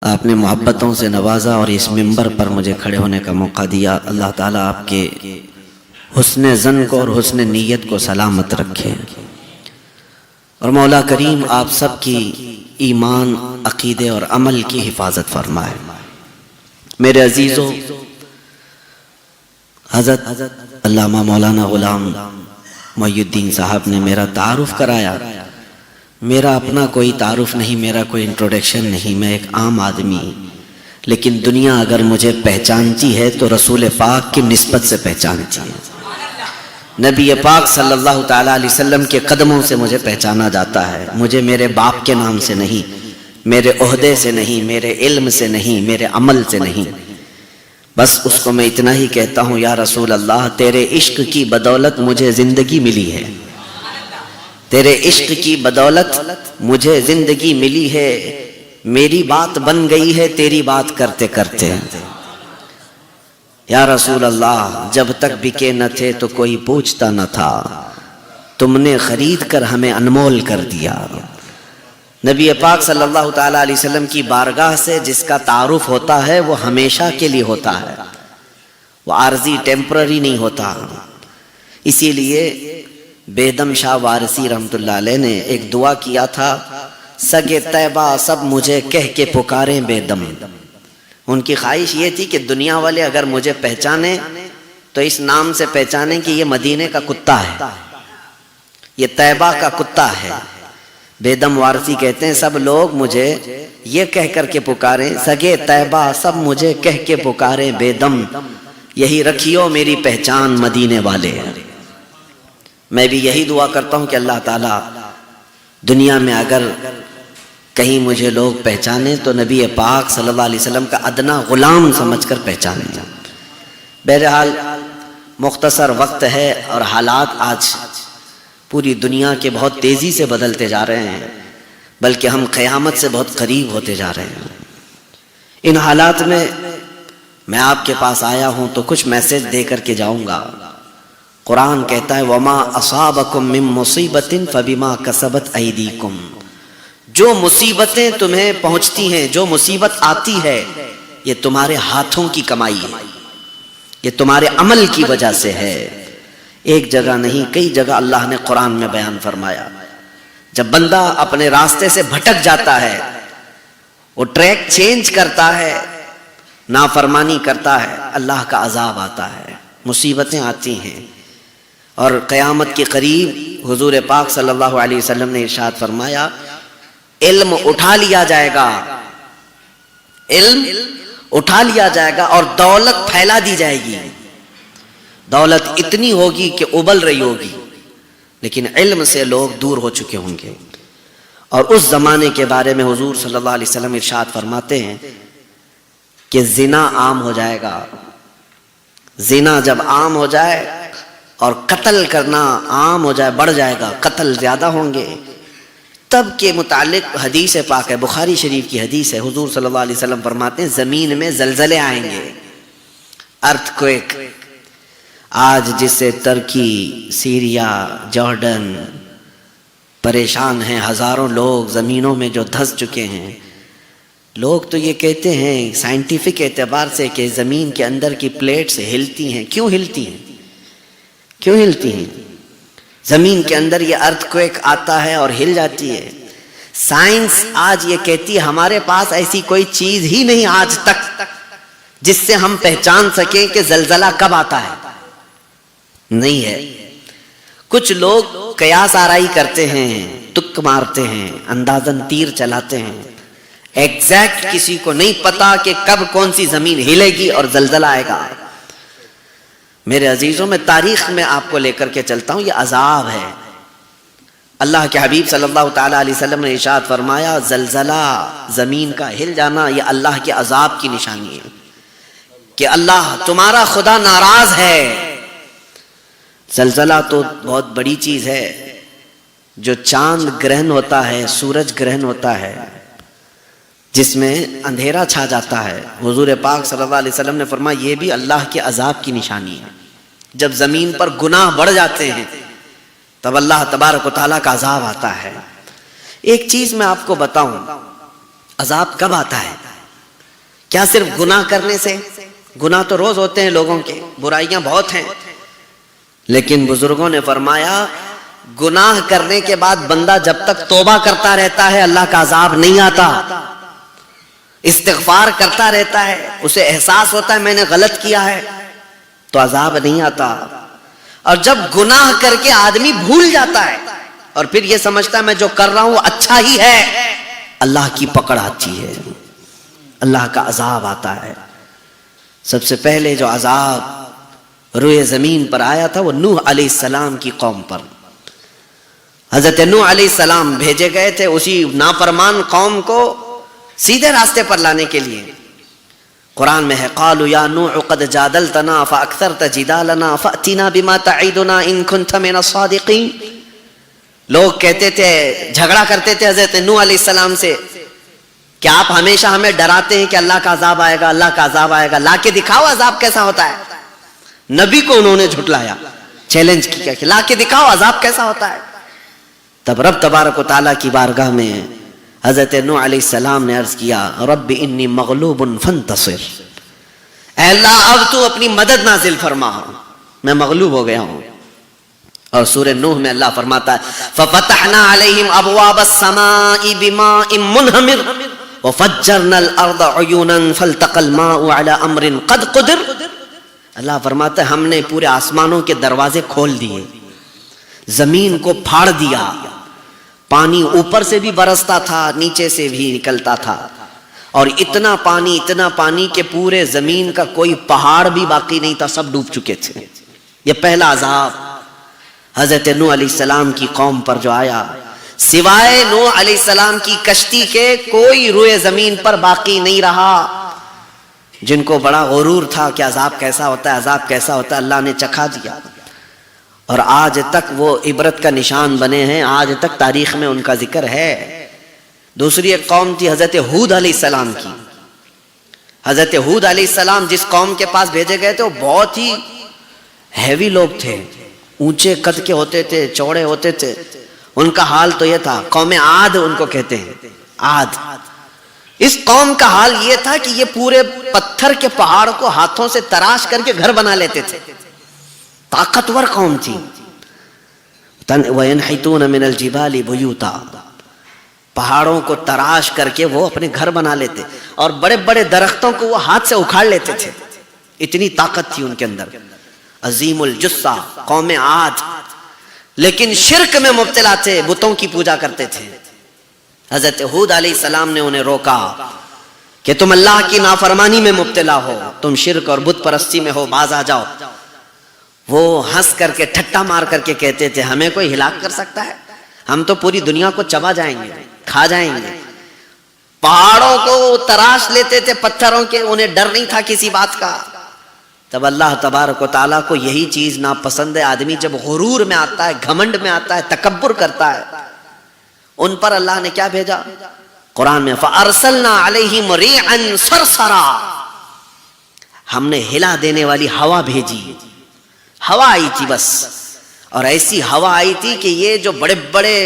آپ نے محبتوں سے نوازا اور اس منبر پر مجھے کھڑے ہونے کا موقع دیا۔ اللہ تعالیٰ آپ کے حسن ظن کو اور حسن نیت کو سلامت رکھے، اور مولا کریم آپ سب کی ایمان، عقیدے اور عمل کی حفاظت فرمائے۔ میرے عزیزو، حضرت علامہ مولانا غلام محی الدین صاحب نے میرا تعارف کرایا۔ میرا اپنا کوئی تعارف نہیں، میرا کوئی انٹروڈکشن نہیں، میں ایک عام آدمی، لیکن دنیا اگر مجھے پہچانتی ہے تو رسول پاک کی نسبت سے پہچانتی ہے۔ نبی پاک صلی اللہ تعالیٰ علیہ وسلم کے قدموں سے مجھے پہچانا جاتا ہے۔ مجھے میرے باپ کے نام سے نہیں، میرے عہدے سے نہیں، میرے علم سے نہیں، میرے عمل سے نہیں، بس اس کو میں اتنا ہی کہتا ہوں، یا رسول اللہ، تیرے عشق کی بدولت مجھے زندگی ملی ہے، تیرے عشق کی بدولت مجھے زندگی ملی ہے، میری بات بن گئی ہے تیری بات کرتے کرتے۔ یا رسول اللہ، جب تک بکے نہ تھے تو کوئی پوچھتا نہ تھا، تم نے خرید کر ہمیں انمول کر دیا۔ نبی پاک صلی اللہ تعالیٰ علیہ وسلم کی بارگاہ سے جس کا تعارف ہوتا ہے وہ ہمیشہ کے لیے ہوتا ہے، وہ عارضی ٹیمپرری نہیں ہوتا۔ اسی لیے بیدم شاہ وارثی رحمت اللہ علیہ نے ایک دعا کیا تھا، سگے طیبہ سب مجھے کہہ کے پکاریں بیدم۔ ان کی خواہش یہ تھی کہ دنیا والے اگر مجھے پہچانے تو اس نام سے پہچانے کہ یہ مدینے کا کتا ہے، یہ طیبہ کا کتا ہے۔ بیدم وارثی کہتے ہیں سب لوگ مجھے یہ کہہ کر کے پکاریں، سگے طیبہ سب مجھے کہہ کے پکاریں بیدم، یہی رکھیو میری پہچان مدینے والے۔ میں بھی یہی دعا کرتا ہوں کہ اللہ تعالیٰ دنیا میں اگر کہیں مجھے لوگ پہچانے تو نبی پاک صلی اللہ علیہ وسلم کا ادنا غلام سمجھ کر پہچانے۔ بہرحال مختصر وقت ہے اور حالات آج پوری دنیا کے بہت تیزی سے بدلتے جا رہے ہیں، بلکہ ہم قیامت سے بہت قریب ہوتے جا رہے ہیں۔ ان حالات میں آپ کے پاس آیا ہوں تو کچھ میسج دے کر کے جاؤں گا۔ قرآن کہتا ہے وَمَا أَصَابَكُم مِّن مُّصِيبَةٍ فَبِمَا كَسَبَتْ أَيْدِيكُمْ، جو مصیبتیں تمہیں پہنچتی ہیں، جو مصیبت آتی ہے، یہ تمہارے ہاتھوں کی کمائی ہے، یہ تمہارے عمل کی وجہ سے ہے۔ ایک جگہ نہیں، کئی جگہ اللہ نے قرآن میں بیان فرمایا، جب بندہ اپنے راستے سے بھٹک جاتا ہے، وہ ٹریک چینج کرتا ہے، نافرمانی کرتا ہے، اللہ کا عذاب آتا ہے، مصیبتیں آتی ہیں۔ اور قیامت کے قریب حضور پاک صلی اللہ علیہ وسلم نے ارشاد فرمایا، علم اٹھا لیا جائے گا، علم اٹھا لیا جائے گا اور دولت پھیلا دی جائے گی۔ دولت اتنی ہوگی کہ ابل رہی ہوگی، لیکن علم سے لوگ دور ہو چکے ہوں گے۔ اور اس زمانے کے بارے میں حضور صلی اللہ علیہ وسلم ارشاد فرماتے ہیں کہ زنا عام ہو جائے گا۔ زنا جب عام ہو جائے اور قتل کرنا عام ہو جائے، بڑھ جائے گا، قتل زیادہ ہوں گے، تب کے متعلق حدیث پاک ہے، بخاری شریف کی حدیث ہے، حضور صلی اللہ علیہ وسلم فرماتے ہیں زمین میں زلزلے آئیں گے، ارتھ کوئک۔ آج جس سے ترکی، سیریا، جارڈن پریشان ہیں، ہزاروں لوگ زمینوں میں جو دھس چکے ہیں۔ لوگ تو یہ کہتے ہیں سائنٹیفک اعتبار سے کہ زمین کے اندر کی پلیٹس ہلتی ہیں۔ کیوں ہلتی ہیں؟ کیوں ہلتی ہیں؟ زمین کے اندر یہ ارتھ کوئک آتا ہے اور ہل جاتی ہے۔ سائنس آج یہ کہتی ہے ہمارے پاس ایسی کوئی چیز ہی نہیں آج تک جس سے ہم پہچان سکیں کہ زلزلہ کب آتا ہے، نہیں ہے۔ کچھ لوگ قیاس آرائی کرتے ہیں، تک مارتے ہیں، اندازن تیر چلاتے ہیں، ایگزیکٹ کسی کو نہیں پتا کہ کب کون سی زمین ہلے گی اور زلزلہ آئے گا۔ میرے عزیزوں، میں تاریخ میں آپ کو لے کر کے چلتا ہوں، یہ عذاب ہے۔ اللہ کے حبیب صلی اللہ تعالیٰ علیہ وسلم نے ارشاد فرمایا زلزلہ، زمین کا ہل جانا، یہ اللہ کے عذاب کی نشانی ہے کہ اللہ تمہارا خدا ناراض ہے۔ زلزلہ تو بہت بڑی چیز ہے، جو چاند گرہن ہوتا ہے، سورج گرہن ہوتا ہے، جس میں اندھیرا چھا جاتا ہے، حضور پاک صلی اللہ علیہ وسلم نے فرمایا یہ بھی اللہ کے عذاب کی نشانی ہے۔ جب زمین پر گناہ بڑھ جاتے ہیں تب اللہ تبارک و تعالیٰ کا عذاب آتا ہے۔ ایک چیز میں آپ کو بتاؤں، عذاب کب آتا ہے؟ کیا صرف گناہ کرنے سے؟ گناہ تو روز ہوتے ہیں لوگوں کے، برائیاں بہت ہیں، لیکن بزرگوں نے فرمایا گناہ کرنے کے بعد بندہ جب تک توبہ کرتا رہتا ہے اللہ کا عذاب نہیں آتا، استغفار کرتا رہتا ہے، اسے احساس ہوتا ہے میں نے غلط کیا ہے، تو عذاب نہیں آتا۔ اور جب گناہ کر کے آدمی بھول جاتا ہے اور پھر یہ سمجھتا ہے میں جو کر رہا ہوں اچھا ہی ہے، اللہ کی پکڑ آتی ہے، اللہ کا عذاب آتا ہے۔ سب سے پہلے جو عذاب روئے زمین پر آیا تھا وہ نوح علیہ السلام کی قوم پر۔ حضرت نوح علیہ السلام بھیجے گئے تھے اسی نافرمان قوم کو سیدھے راستے پر لانے کے لیے۔ قرآن میں ہے قالوا یا نوح قد جادلتنا فاکثرت جدالنا فأتنا بما تعیدنا ان کنت من الصادقین۔ لوگ کہتے تھے، جھگڑا کرتے تھے حضرت نوح علیہ السلام سے کہ آپ ہمیشہ ہمیں ڈراتے ہیں کہ اللہ کا عذاب آئے گا، اللہ کا عذاب آئے گا، لا کے دکھاؤ عذاب کیسا ہوتا ہے۔ نبی کو انہوں نے جھٹلایا، چیلنج کیا کہ لا کے دکھاؤ عذاب کیسا ہوتا ہے۔ تب رب تبارک و تعالیٰ کی بارگاہ میں حضرت نوح علیہ السلام نے عرض کیا رب انی مغلوب فانتصر، اے اللہ اب تو اپنی مدد نازل فرما، میں مغلوب ہو گیا ہوں۔ اور سورہ نوح میں اللہ فرماتا ہے ففتحنا علیہم ابواب السماء بماء منہمر وفجرنا الارض عیونا فالتقى الماء على امر قد قدر۔ اللہ فرماتا ہے ہم نے پورے آسمانوں کے دروازے کھول دیے، زمین کو پھاڑ دیا، پانی اوپر سے بھی برستا تھا نیچے سے بھی نکلتا تھا، اور اتنا پانی کہ پورے زمین کا کوئی پہاڑ بھی باقی نہیں تھا، سب ڈوب چکے تھے۔ یہ پہلا عذاب حضرت نوح علیہ السلام کی قوم پر جو آیا، سوائے نوح علیہ السلام کی کشتی کے کوئی روئے زمین پر باقی نہیں رہا۔ جن کو بڑا غرور تھا کہ عذاب کیسا ہوتا ہے، عذاب کیسا ہوتا ہے، اللہ نے چکھا دیا، اور آج تک وہ عبرت کا نشان بنے ہیں، آج تک تاریخ میں ان کا ذکر ہے۔ دوسری ایک قوم تھی حضرت ہود علیہ السلام کی۔ حضرت ہود علیہ السلام جس قوم کے پاس بھیجے گئے تھے وہ بہت ہی ہیوی لوگ تھے، اونچے قد کے ہوتے تھے، چوڑے ہوتے تھے۔ ان کا حال تو یہ تھا، قوم عاد ان کو کہتے ہیں، عاد۔ اس قوم کا حال یہ تھا کہ یہ پورے پتھر کے پہاڑ کو ہاتھوں سے تراش کر کے گھر بنا لیتے تھے، طاقتور قوم تھی۔ وَيَنْحِتُونَ مِنَ الْجِبَالِ بُيُوتًا، پہاڑوں کو تراش کر کے وہ اپنے گھر بنا لیتے، اور بڑے بڑے درختوں کو وہ ہاتھ سے اکھاڑ لیتے تھے، اتنی طاقت تھی ان کے اندر۔ عظیم الجثہ قوم عاد، لیکن شرک میں مبتلا تھے، بتوں کی پوجا کرتے تھے۔ حضرت ہود علیہ السلام نے انہیں روکا کہ تم اللہ کی نافرمانی میں مبتلا ہو، تم شرک اور بت پرستی میں ہو، باز آ جاؤ۔ وہ ہنس کر کے ٹھٹا مار کر کے کہتے تھے ہمیں کوئی ہلاک کر سکتا ہے؟ ہم تو پوری دنیا کو چبا جائیں گے، کھا جائیں گے۔ پہاڑوں کو تراش لیتے تھے، پتھروں کے، انہیں ڈر نہیں تھا کسی بات کا۔ تب اللہ تبارک و تعالیٰ کو یہی چیز ناپسند ہے، آدمی جب غرور میں آتا ہے، گھمنڈ میں آتا ہے، تکبر کرتا ہے۔ ان پر اللہ نے کیا بھیجا؟ قرآن میں فَأَرْسَلْنَا عَلَيْهِمْ رِيحًا صَرْصَرًا، ہم نے ہلا دینے والی ہوا بھیجی۔ ہوا آئی تھی بس، اور ایسی ہوا آئی تھی کہ یہ جو بڑے بڑے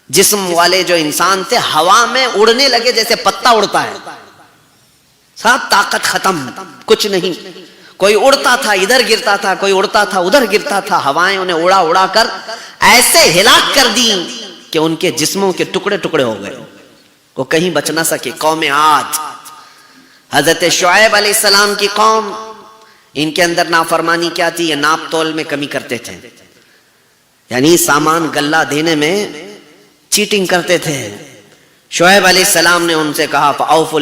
جسم والے جو انسان تھے ہوا میں اڑنے لگے جیسے پتا اڑتا ہے، سب طاقت ختم، کچھ نہیں۔ کوئی اڑتا تھا ادھر گرتا تھا، کوئی اڑتا تھا ادھر گرتا تھا، ہوائیں انہیں اڑا اڑا کر ایسے ہلاک کر دی کہ ان کے جسموں کے ٹکڑے ٹکڑے ہو گئے، وہ کہیں بچ نہ سکے۔ قوم عاد، حضرت شعیب علیہ السلام کی قوم، ان کے اندر نافرمانی کیا تھی؟ یہ ناپ تول میں کمی کرتے تھے، یعنی سامان گلہ دینے میں چیٹنگ کرتے تھے۔ شعیب علیہ السلام نے ان سے کہا فَأَوْفُوا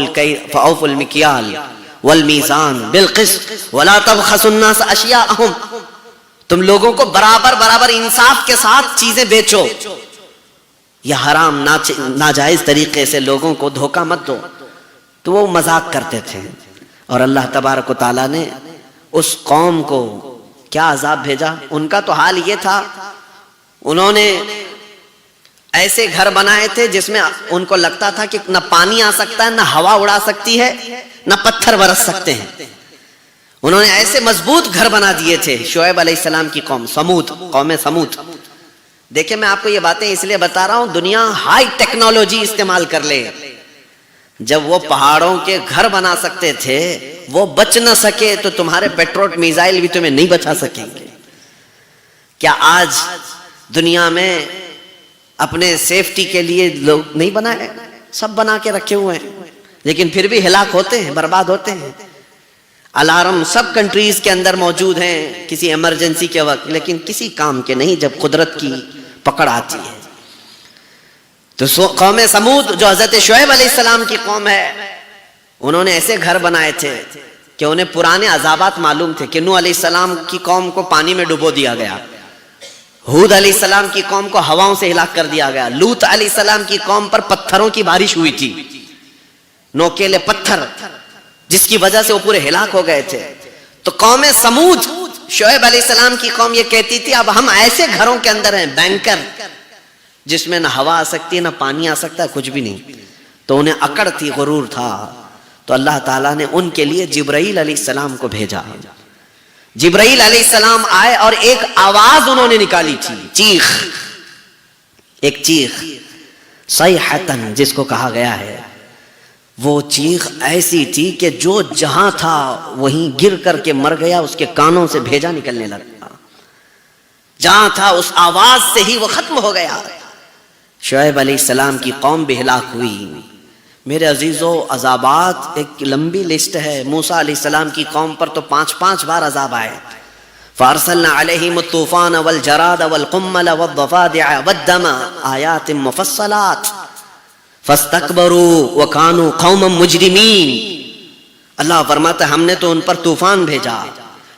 الْمِكْيَالَ وَالْمِيزَانَ بِالْقِسْطِ وَلَا تَبْخَسُوا النَّاسَ أَشْيَاءَهُمْ، تم لوگوں کو برابر برابر انصاف کے ساتھ چیزیں بیچو، یہ حرام ناجائز طریقے سے لوگوں کو دھوکہ مت دو۔ تو وہ مذاق کرتے تھے، اور اللہ تبارک و تعالیٰ نے اس قوم کو کیا عذاب بھیجا؟ ان کا تو حال یہ تھا، انہوں نے ایسے گھر بنائے تھے جس میں ان کو لگتا تھا کہ نہ پانی آ سکتا ہے، نہ ہوا اڑا سکتی ہے، نہ پتھر برس سکتے ہیں۔ انہوں نے ایسے مضبوط گھر بنا دیے تھے۔ شعیب علیہ السلام کی قوم سمود، قوم سمود۔ دیکھیں میں آپ کو یہ باتیں اس لیے بتا رہا ہوں، دنیا ہائی ٹیکنالوجی استعمال کر لے، جب وہ پہاڑوں کے گھر بنا سکتے تھے وہ بچ نہ سکے تو تمہارے پیٹروٹ میزائل بھی تمہیں نہیں بچا سکیں گے. کیا آج دنیا میں اپنے سیفٹی کے لیے لوگ نہیں بنائے؟ سب بنا کے رکھے ہوئے ہیں لیکن پھر بھی ہلاک ہوتے ہیں, برباد ہوتے ہیں. الارم سب کنٹریز کے اندر موجود ہیں کسی ایمرجنسی کے وقت, لیکن کسی کام کے نہیں جب قدرت کی پکڑ آتی ہے. تو قوم سمود جو حضرت شعیب علیہ السلام کی قوم ہے, انہوں نے ایسے گھر بنائے تھے کہ انہیں پرانے عذابات معلوم تھے کہ نوح علیہ السلام کی قوم کو پانی میں ڈبو دیا گیا, ہود علیہ السلام کی قوم کو ہواؤں سے ہلاک کر دیا گیا, لوط علیہ السلام کی قوم پر پتھروں کی بارش ہوئی تھی, نوکیلے پتھر, جس کی وجہ سے وہ پورے ہلاک ہو گئے تھے. تو قوم سمود شعیب علیہ السلام کی قوم یہ کہتی تھی اب ہم ایسے گھروں کے اندر ہیں بینکر جس میں نہ ہوا آ سکتی ہے نہ پانی آ سکتا ہے, کچھ بھی نہیں. تو انہیں اکڑ تھی, غرور تھا. تو اللہ تعالیٰ نے ان کے لیے جبرائیل علیہ السلام کو بھیجا. جبرائیل علیہ السلام آئے اور ایک آواز انہوں نے نکالی تھی, چیخ, ایک چیخ, صیحتن جس کو کہا گیا ہے. وہ چیخ ایسی تھی کہ جو جہاں تھا وہیں گر کر کے مر گیا, اس کے کانوں سے بھیجا نکلنے لگا. جہاں تھا اس آواز سے ہی وہ ختم ہو گیا. شعیب علیہ السلام کی قوم بھی ہلاک ہوئی. میرے عزیزو, عذابات ایک لمبی لسٹ ہے. موسیٰ علیہ السلام کی قوم پر تو 5 بار عذاب آئے. فارسلنا علیہم الطوفان والجراد والقمل والضفادع والدم آیات مفصلات فاستکبروا وکانوا قوما مجرمین. اللہ فرماتا ہے ہم نے تو ان پر طوفان بھیجا,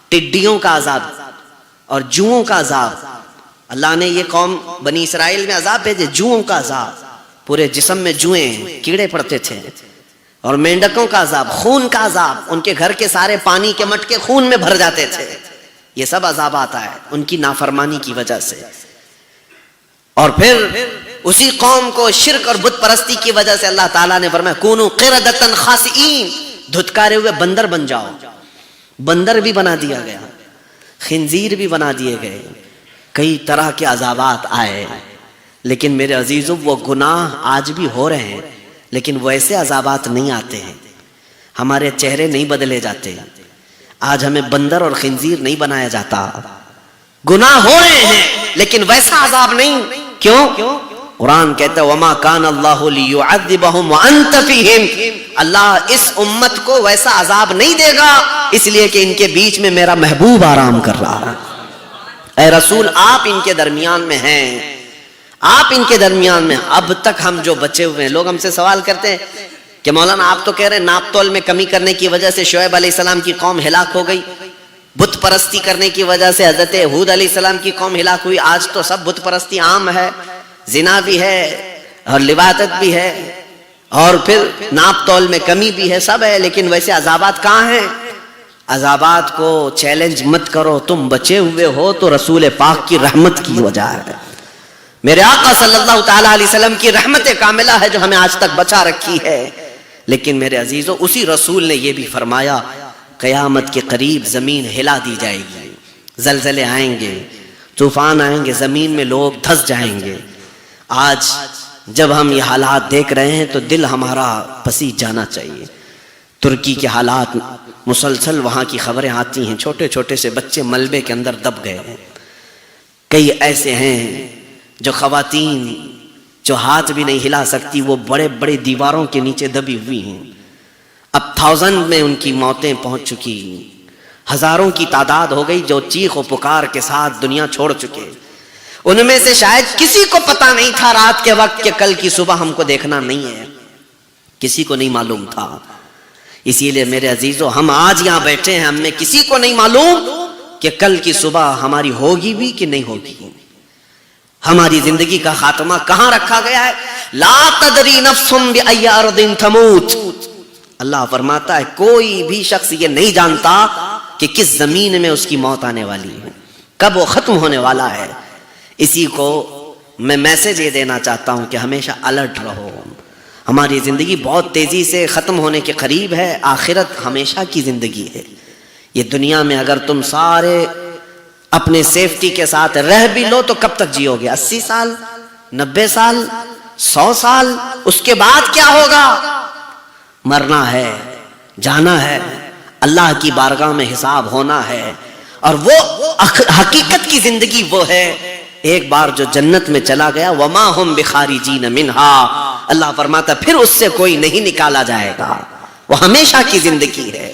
ٹڈیوں کا عذاب اور جوؤں کا عذاب. اللہ نے یہ قوم بنی اسرائیل میں عذاب بھیجے, جوؤں کا عذاب, پورے جسم میں جوئیں کیڑے پڑتے تھے, اور مینڈکوں کا عذاب, خون کا عذاب, ان کے گھر کے سارے پانی کے مٹکے خون میں بھر جاتے تھے. یہ سب عذاب آتا ہے ان کی نافرمانی کی وجہ سے. اور پھر اسی قوم کو شرک اور بت پرستی کی وجہ سے اللہ تعالیٰ نے فرمایا کونوا قردۃ خاسئین, دھتکارے ہوئے بندر بن جاؤ. بندر بھی بنا دیا گیا, خنزیر بھی بنا دیے گئے, کئی طرح کے عذابات آئے. لیکن میرے عزیزو وہ گناہ آج بھی ہو رہے ہیں, لیکن ویسے عذابات نہیں آتے ہیں. ہمارے چہرے نہیں بدلے جاتے, آج ہمیں بندر اور خنزیر نہیں بنایا جاتا. گناہ ہو رہے ہیں لیکن ویسا عذاب نہیں. کیوں؟ قرآن کہتا ہے وما کان اللہ لیعذبہم وانت فیہم, اللہ اس امت کو ویسا عذاب نہیں دے گا اس لیے کہ ان کے بیچ میں میرا محبوب آرام کر رہا ہے. اے رسول آپ ان کے درمیان میں ہیں, آپ ان کے درمیان میں. اب تک ہم جو بچے ہوئے ہیں, لوگ ہم سے سوال کرتے ہیں کہ مولانا آپ تو کہہ رہے ہیں ناپ تول میں کمی کرنے کی وجہ سے شعیب علیہ السلام کی قوم ہلاک ہو گئی, بت پرستی کرنے کی وجہ سے حضرت ہود علیہ السلام کی قوم ہلاک ہوئی. آج تو سب بت پرستی عام ہے, زنا بھی ہے اور لواطت بھی ہے اور پھر ناپ تول میں کمی بھی ہے, سب ہے. لیکن ویسے عذابات کہاں ہیں؟ عذابات کو چیلنج مت کرو, تم بچے ہوئے ہو تو رسول پاک کی رحمت کی وجہ ہے. میرے آقا صلی اللہ تعالیٰ علیہ وسلم کی رحمت کاملہ ہے جو ہمیں آج تک بچا رکھی ہے. لیکن میرے عزیزو اسی رسول نے یہ بھی فرمایا قیامت کے قریب زمین ہلا دی جائے گی, زلزلے آئیں گے, طوفان آئیں گے, زمین میں لوگ دھس جائیں گے. آج جب ہم یہ حالات دیکھ رہے ہیں تو دل ہمارا پسیج جانا چاہیے. ترکی کے حالات مسلسل وہاں کی خبریں آتی ہیں, چھوٹے چھوٹے سے بچے ملبے کے اندر دب گئے ہیں. کئی ایسے ہیں جو خواتین جو ہاتھ بھی نہیں ہلا سکتی, وہ بڑے بڑے دیواروں کے نیچے دبی ہوئی ہیں. اب 1000 میں ان کی موتیں پہنچ چکی, ہزاروں کی تعداد ہو گئی جو چیخ و پکار کے ساتھ دنیا چھوڑ چکے. ان میں سے شاید کسی کو پتا نہیں تھا رات کے وقت کہ کل کی صبح ہم کو دیکھنا نہیں ہے, کسی کو نہیں معلوم تھا. اسی لیے میرے عزیزو ہم آج یہاں بیٹھے ہیں, ہم میں کسی کو نہیں معلوم کہ کل کی صبح ہماری ہوگی بھی کہ نہیں ہوگی. ہماری زندگی کا خاتمہ کہاں رکھا گیا ہے؟ لا تدری نفس بأی ارض تموت. اللہ فرماتا ہے کوئی بھی شخص یہ نہیں جانتا کہ کس زمین میں اس کی موت آنے والی ہے, کب وہ ختم ہونے والا ہے. اسی کو میں میسج یہ دینا چاہتا ہوں کہ ہمیشہ الرٹ رہو. ہماری زندگی بہت تیزی سے ختم ہونے کے قریب ہے, آخرت ہمیشہ کی زندگی ہے. یہ دنیا میں اگر تم سارے اپنے سیفٹی کے ساتھ رہ بھی لو تو کب تک جیو گے؟ 80 سال, 90 سال, 100 سال, اس کے بعد کیا ہوگا؟ مرنا ہے, جانا ہے, اللہ کی بارگاہ میں حساب ہونا ہے. اور وہ حقیقت کی زندگی وہ ہے, ایک بار جو جنت میں چلا گیا, وما ہم بخارجین منہا, اللہ فرماتا پھر اس سے کوئی نہیں نکالا جائے گا, وہ ہمیشہ کی زندگی ہے.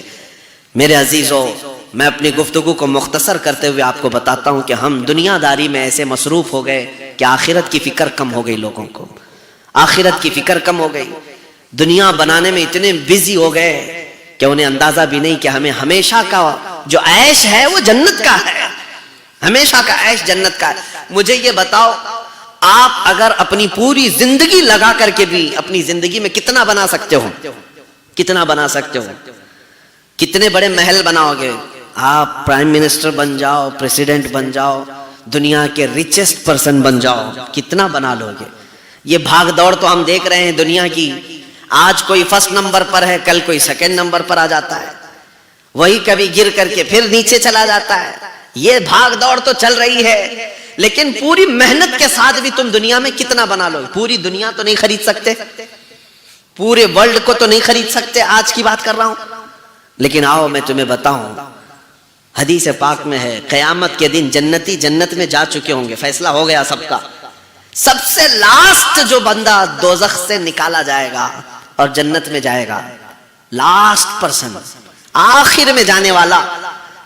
میرے عزیزو, میں اپنی گفتگو کو مختصر کرتے ہوئے آپ کو بتاتا ہوں کہ ہم دنیا داری میں ایسے مصروف ہو گئے کہ آخرت کی فکر کم ہو گئی لوگوں کو, آخرت کی فکر کم ہو گئی. دنیا بنانے میں اتنے بزی ہو گئے کہ انہیں اندازہ بھی نہیں کہ ہمیں ہمیشہ کا جو عیش ہے وہ جنت کا ہے, ہمیشہ کا عیش جنت کا ہے. مجھے یہ بتاؤ, آپ اگر اپنی پوری زندگی لگا کر کے بھی اپنی زندگی میں کتنا بنا سکتے ہو, کتنا بنا سکتے ہو, کتنے بڑے محل بناؤ گے آپ, پرائم منسٹر بن جاؤ, پریزیڈنٹ بن جاؤ, دنیا کے ریچسٹ پرسن بن جاؤ, کتنا بنا لو گے. یہ بھاگ دوڑ تو ہم دیکھ رہے ہیں دنیا کی, آج کوئی فرسٹ نمبر پر ہے, کل کوئی سیکنڈ نمبر پر آ جاتا ہے, وہی کبھی گر کر کے پھر نیچے چلا جاتا ہے. یہ بھاگ دوڑ تو چل رہی ہے, لیکن پوری محنت کے ساتھ بھی تم دنیا میں کتنا بنا لو. پوری دنیا تو نہیں خرید سکتے, پورے ورلڈ کو تو نہیں خرید سکتے, آج کی بات کر رہا ہوں. لیکن آؤ میں تمہیں بتاؤں, حدیث پاک میں ہے قیامت کے دن جنتی جنت میں جا چکے ہوں گے, فیصلہ ہو گیا سب کا. سب سے لاسٹ جو بندہ دوزخ سے نکالا جائے گا اور جنت میں جائے گا, لاسٹ پرسن, آخر میں جانے والا,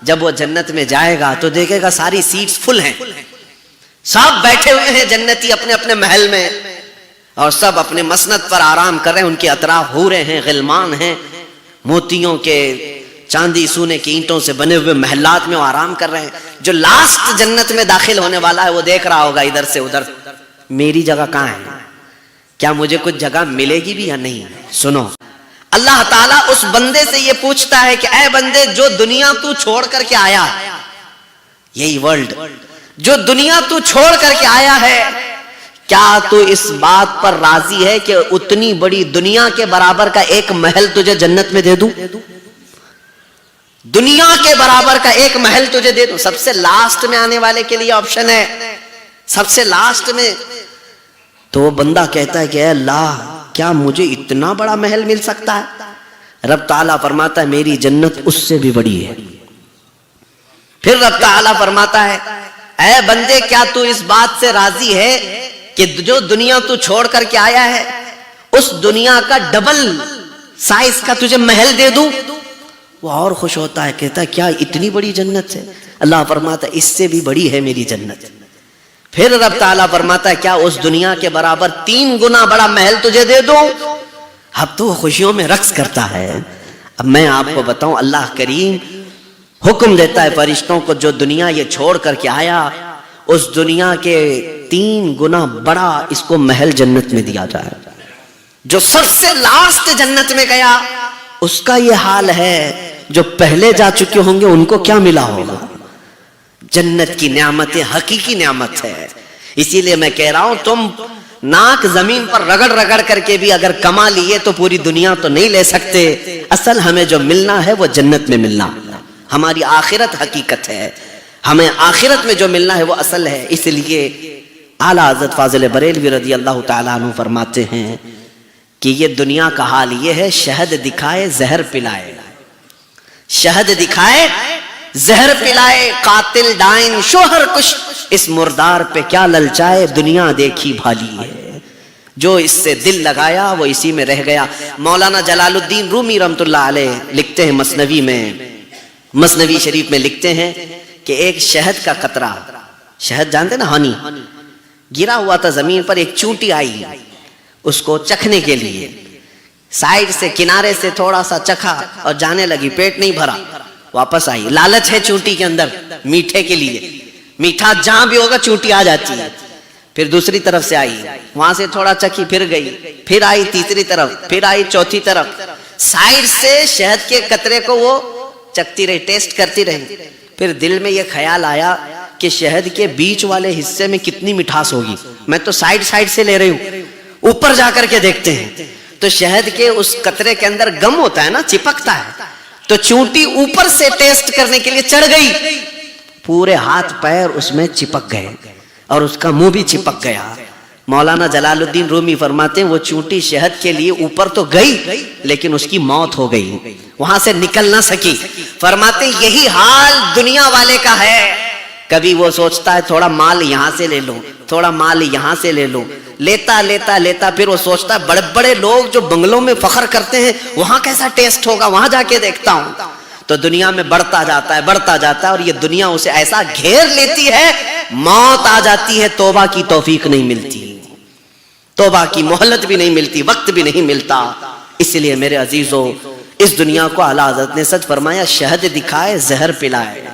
جب وہ جنت میں جائے گا تو دیکھے گا ساری سیٹس فل ہیں, سب بیٹھے ہوئے ہیں جنتی اپنے اپنے محل میں, اور سب اپنے مسند پر آرام کر رہے ہیں. ان کے اطراف حوریں ہیں, غلمان ہیں, موتیوں کے, چاندی سونے کی اینٹوں سے بنے ہوئے محلات میں وہ آرام کر رہے ہیں. جو لاسٹ جنت میں داخل ہونے والا ہے وہ دیکھ رہا ہوگا ادھر سے ادھر, میری جگہ کہاں ہے, کیا مجھے کچھ جگہ ملے گی بھی یا نہیں. سنو, اللہ تعالیٰ اس بندے سے یہ پوچھتا ہے کہ اے بندے, جو دنیا تو چھوڑ کر کے آیا, یہی ورلڈ, جو دنیا تو چھوڑ کر کے آیا ہے, کیا تو اس بات پر راضی ہے کہ اتنی بڑی دنیا کے برابر کا ایک محل تجھے جنت میں دے دوں, دنیا کے برابر کا ایک محل تجھے دے دوں. سب سے لاسٹ میں آنے والے کے لیے آپشن ہے, سب سے لاسٹ میں. تو وہ بندہ کہتا ہے کہ اے اللہ, کیا مجھے اتنا بڑا محل مل سکتا ہے؟ رب تعالیٰ فرماتا ہے میری جنت اس سے بھی بڑی ہے. پھر رب تعالیٰ فرماتا ہے اے بندے, کیا تو اس بات سے راضی ہے کہ جو دنیا تو چھوڑ کر کے آیا ہے اس دنیا کا ڈبل سائز کا تجھے محل دے دوں؟ وہ اور خوش ہوتا ہے, کہتا ہے کیا اتنی بڑی جنت ہے؟ اللہ فرماتا ہے اس سے بھی بڑی ہے میری جنت. پھر رب تعالیٰ فرماتا ہے کیا اس دنیا کے برابر 3 گنا بڑا محل تجھے دے دوں؟ اب تو وہ خوشیوں میں رقص کرتا ہے. اب میں آپ کو بتاؤں, اللہ کریم حکم دیتا ہے فرشتوں کو, جو دنیا یہ چھوڑ کر کے آیا اس دنیا کے 3 گنا بڑا اس کو محل جنت میں دیا جائے. جو سب سے لاسٹ جنت میں گیا اس کا یہ حال ہے, جو پہلے جا چکے ہوں گے ان کو کیا ملا ہوگا. جنت کی نعمتیں حقیقی نعمت ہے. اسی لیے میں کہہ رہا ہوں, تم ناک زمین پر رگڑ رگڑ کر کے بھی اگر کما لیے تو پوری دنیا تو نہیں لے سکتے. اصل ہمیں جو ملنا ہے وہ جنت میں ملنا, ہماری آخرت حقیقت ہے, ہمیں آخرت میں جو ملنا ہے وہ اصل ہے. اس لیے اعلیٰ حضرت فاضل بریلوی رضی اللہ تعالیٰ عنہ فرماتے ہیں کہ یہ دنیا کا حال یہ ہے, شہد دکھائے زہر پلائے, شہد دکھائے زہر پلائے, قاتل ڈائن شوہر کش, اس مردار پہ کیا للچائے, دنیا دیکھی بھالی ہے. جو اس سے دل لگایا وہ اسی میں رہ گیا. مولانا جلال الدین رومی رحمۃ اللہ علیہ لکھتے ہیں مثنوی میں, مثنوی شریف میں لکھتے ہیں کہ ایک شہد کا قطرہ, شہد جانتے نا ہنی, گرا ہوا تھا زمین پر, ایک چونٹی آئی اس کو چکھنے کے لیے, سائیڈ سے کنارے سے تھوڑا سا چکھا اور جانے لگی, پیٹ نہیں بھرا, واپس آئی. لالچ ہے چونٹی کے اندر میٹھے کے لیے, میٹھا جہاں بھی ہوگا چونٹی آ جاتی ہے. پھر دوسری طرف سے آئی, وہاں سے تھوڑا چکھی, پھر گئی, پھر آئی تیسری طرف, پھر آئی چوتھی طرف, سائیڈ سے شہد کے قطرے کو وہ چکتی رہی, ٹیسٹ کرتی رہی. پھر دل میں یہ خیال آیا کہ شہد کے بیچ والے حصے میں کتنی مٹھاس ہوگی, میں تو سائیڈ سائیڈ سے لے رہی ہوں, اوپر جا کر کے دیکھتے ہیں تو شہد کے اس قطرے کے اندر گم ہوتا ہے نا, چپکتا ہے. تو چونٹی اوپر سے ٹیسٹ کرنے کے لیے چڑھ گئی, پورے ہاتھ پیر اس میں چپک گئے اور اس کا منہ بھی چپک گیا. مولانا جلال الدین رومی فرماتے ہیں وہ چونٹی شہد کے لیے اوپر تو گئی لیکن اس کی موت ہو گئی، وہاں سے نکل نہ سکی۔ فرماتے ہیں یہی حال دنیا والے کا ہے، کبھی وہ سوچتا ہے تھوڑا مال یہاں سے لے لو، تھوڑا مال یہاں سے لے لو، لیتا لیتا لیتا پھر وہ سوچتا ہے بڑے بڑے لوگ جو بنگلوں میں فخر کرتے ہیں وہاں کیسا ٹیسٹ ہوگا، وہاں جا کے دیکھتا ہوں۔ تو دنیا میں بڑھتا جاتا ہے اور یہ دنیا اسے ایسا گھیر لیتی ہے، موت آ جاتی ہے، توبہ کی توفیق نہیں ملتی، توبہ کی مہلت بھی نہیں ملتی، وقت بھی نہیں ملتا۔ اس لیے میرے عزیزو، اس دنیا کو اعلیٰ حضرت نے سچ فرمایا، شہد دکھائے زہر پلائے،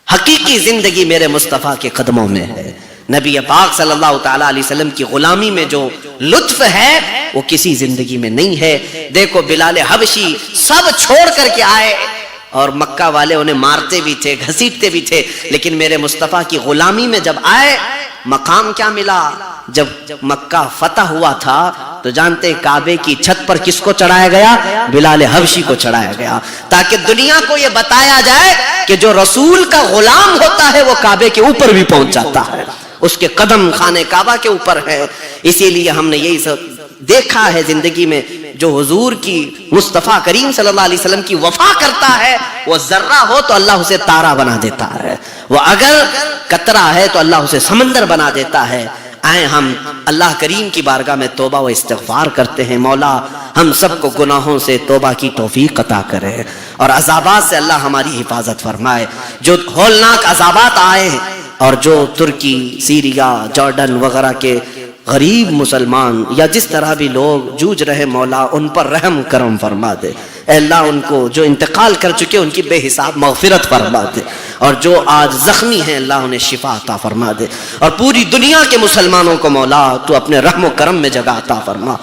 حقیقی زندگی میرے مصطفیٰ کے قدموں میں ہے۔ نبی پاک صلی اللہ تعالیٰ علیہ وسلم کی غلامی میں جو لطف ہے وہ کسی زندگی میں نہیں ہے۔ دیکھو بلال حبشی سب چھوڑ کر کے آئے اور مکہ والے انہیں مارتے بھی تھے، گھسیٹتے بھی تھے، لیکن میرے مصطفیٰ کی غلامی میں جب آئے مقام کیا ملا؟ جب مکہ فتح ہوا تھا تو جانتے کعبے کی چھت پر کس کو چڑھایا گیا؟ بلال حبشی کو چڑھایا گیا، تاکہ دنیا کو یہ بتایا جائے کہ جو رسول کا غلام ہوتا ہے وہ کعبے کے اوپر بھی پہنچ جاتا ہے، اس کے قدم خانے کعبہ کے اوپر ہے۔ اسی لیے ہم نے یہی سب دیکھا ہے زندگی میں، جو حضور کی مصطفیٰ کریم صلی اللہ علیہ وسلم کی وفا کرتا ہے وہ ذرہ ہو تو اللہ اسے تارا بنا دیتا ہے، وہ اگر قطرہ ہے تو اللہ اسے سمندر بنا دیتا ہے۔ آئیں ہم اللہ کریم کی بارگاہ میں توبہ و استغفار کرتے ہیں، مولا ہم سب کو گناہوں سے توبہ کی توفیق عطا کرے اور عذابات سے اللہ ہماری حفاظت فرمائے۔ جو ہولناک عذابات آئے اور جو ترکی، سیریا، جارڈن وغیرہ کے غریب مسلمان یا جس طرح بھی لوگ جوجھ رہے، مولا ان پر رحم کرم فرما دے۔ اے اللہ ان کو جو انتقال کر چکے ان کی بے حساب مغفرت فرما دے، اور جو آج زخمی ہیں اللہ انہیں شفا عطا فرما دے، اور پوری دنیا کے مسلمانوں کو مولا تو اپنے رحم و کرم میں جگہ عطا فرما۔